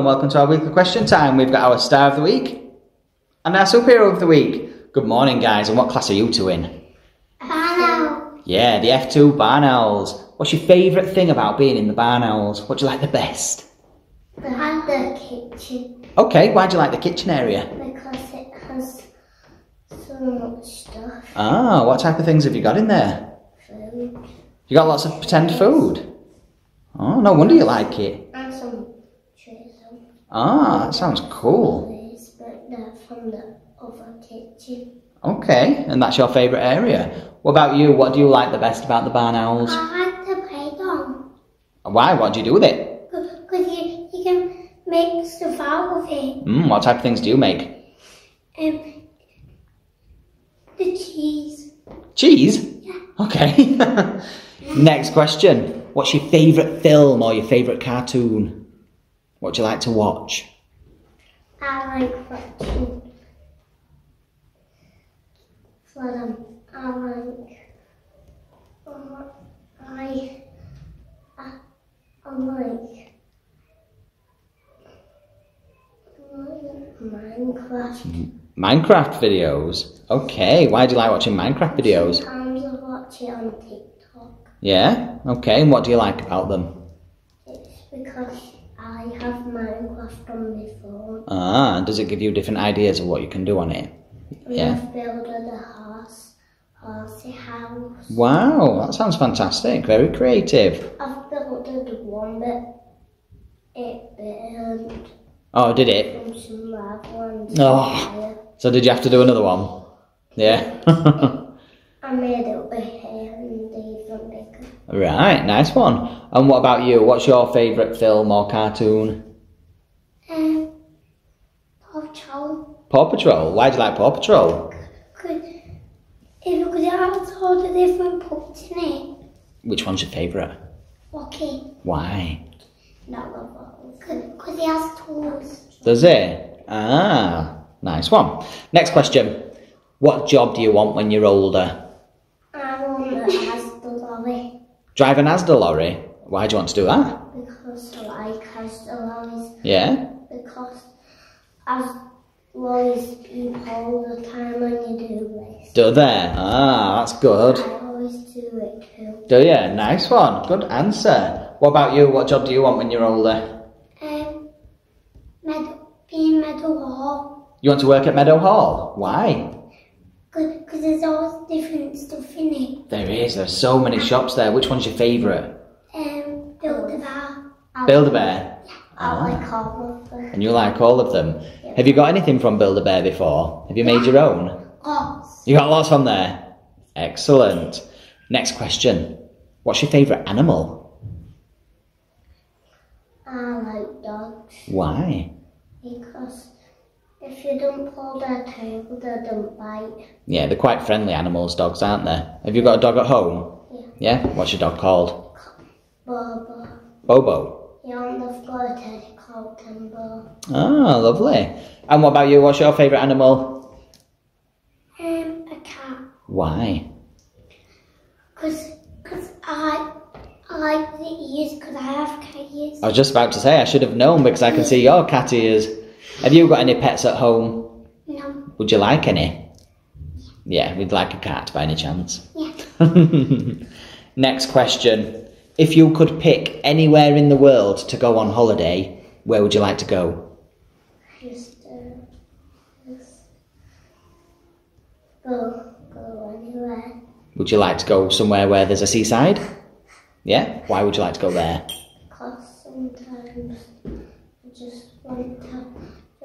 and welcome to our weekly question time. We've got our star of the week and our superhero of the week. Good morning, guys, and what class are you two in? Barn Owl. Yeah, the F2 Barn Owls. What's your favourite thing about being in the Barn Owls? What do you like the best? The kitchen. Okay, why do you like the kitchen area? Because it has so much stuff. Ah, what type of things have you got in there? Food. You got lots of pretend food? Oh, no wonder you like it. And some trees. Ah, that sounds cool. But they're from the other kitchen. Okay, and that's your favourite area. What about you? What do you like the best about the Barn Owls? I like to play them. Why? What do you do with it? Because you can make stuff out of it. What type of things do you make? The cheese. Cheese? Yeah. Okay. Next question. What's your favourite film or your favourite cartoon? What do you like to watch? I like watching for them. I like Minecraft. Minecraft videos? Okay, why do you like watching Minecraft videos? Sometimes I watch it on TikTok. Yeah? Okay, and what do you like about them? It's because I have Minecraft on my phone. Ah, and does it give you different ideas of what you can do on it? Yeah. I've built a horsey house. Wow, that sounds fantastic. Very creative. I've built the one that it burned Oh, did it? from some lava and Oh, so did you have to do another one? Yeah. I made it with hair and even bigger. Right, nice one. And what about you? What's your favourite film or cartoon? Paw Patrol. Paw Patrol. Why do you like Paw Patrol? Because it has all the different pups in it. Which one's your favourite? Okay. Why? Not love because it has tools. Does it? Ah, nice one. Next question. What job do you want when you're older? I want to Asda lorry. Drive an Asda lorry? Why do you want to do that? Because I like Asda lorries. Yeah? Because as lorries beep all the time when you do this. Do they? Ah, that's good. I always do it too. Do you? Nice one. Good answer. What about you? What job do you want when you're older? Being Meadow Hall. You want to work at Meadow Hall? Why? Because there's all different stuff in it. There is. There's so many shops there. Which one's your favourite? Build-A-Bear. Build-A-Bear? I like all of them. And you like all of them? Yeah. Have you got anything from Build-A-Bear before? Have you made your own? Lots. You got lots from there? Excellent. Next question. What's your favourite animal? I like dogs. Why? Because if you don't pull their tail, they don't bite. Yeah, they're quite friendly animals, dogs, aren't they? Have you got a dog at home? Yeah. Yeah? What's your dog called? Bobo. Bobo? Yeah, and I've got a teddy called Timbo. Ah, lovely. And what about you? What's your favourite animal? A cat. Why? Because I like the ears, because I have cat ears. I was just about to say, I should have known because I can see your cat ears. Have you got any pets at home? No. Would you like any? Yeah, we'd like a cat by any chance. Yeah. Next question. If you could pick anywhere in the world to go on holiday, where would you like to go? Go anywhere. Would you like to go somewhere where there's a seaside? Yeah? Why would you like to go there? Because sometimes I just want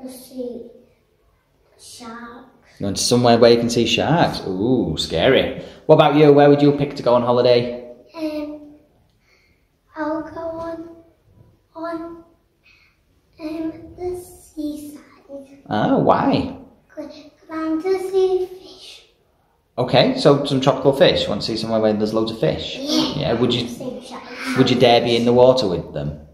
to see sharks. You want somewhere where you can see sharks? Ooh, scary. What about you? Where would you pick to go on holiday? I'll go on the seaside. Ah, why? Because I want to see fish. Okay, so some tropical fish. You want to see somewhere where there's loads of fish? Yeah. Would you dare be in the water with them?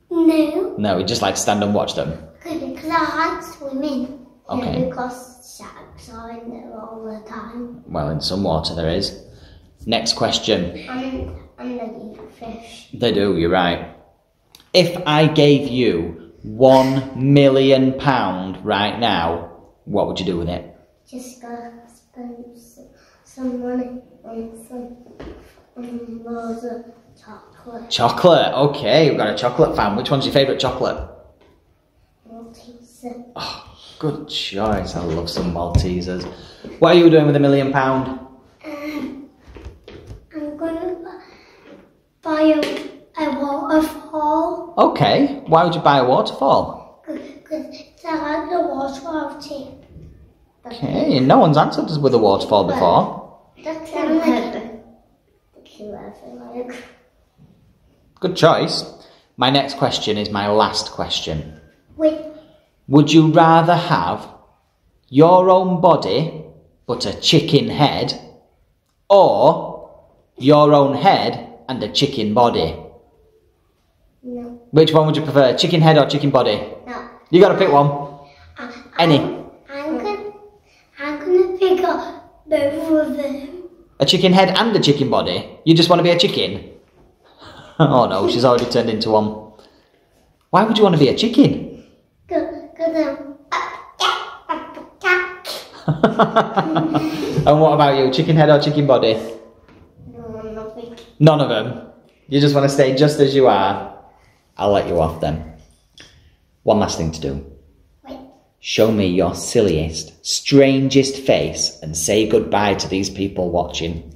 No. No, you'd just like to stand and watch them? Because I like swimming. Okay. Yeah, because sharks are in there all the time. Well, in some water there is. Next question. And they eat fish. They do, you're right. If I gave you £1 million right now, what would you do with it? Just go spend some money on some loads of chocolate. Chocolate, okay, we've got a chocolate fan. Which one's your favourite chocolate? Malteser. Oh, good choice, I love some Maltesers. What are you doing with £1 million? I'm gonna buy a waterfall. Okay, why would you buy a waterfall? Because I like the waterfall too. Okay, no one's answered us with a waterfall before. That's like Good choice. My next question is my last question. Wait. Would you rather have your own body but a chicken head, or your own head and a chicken body? No. Which one would you prefer, chicken head or chicken body? No. You gotta pick one. Any. I'm gonna pick up both of them. A chicken head and a chicken body? You just want to be a chicken? Oh no, she's already turned into one. Why would you want to be a chicken? And what about you? Chicken head or chicken body? No, nothing. None of them. You just want to stay just as you are. I'll let you off then. One last thing to do. Wait. Show me your silliest, strangest face and say goodbye to these people watching.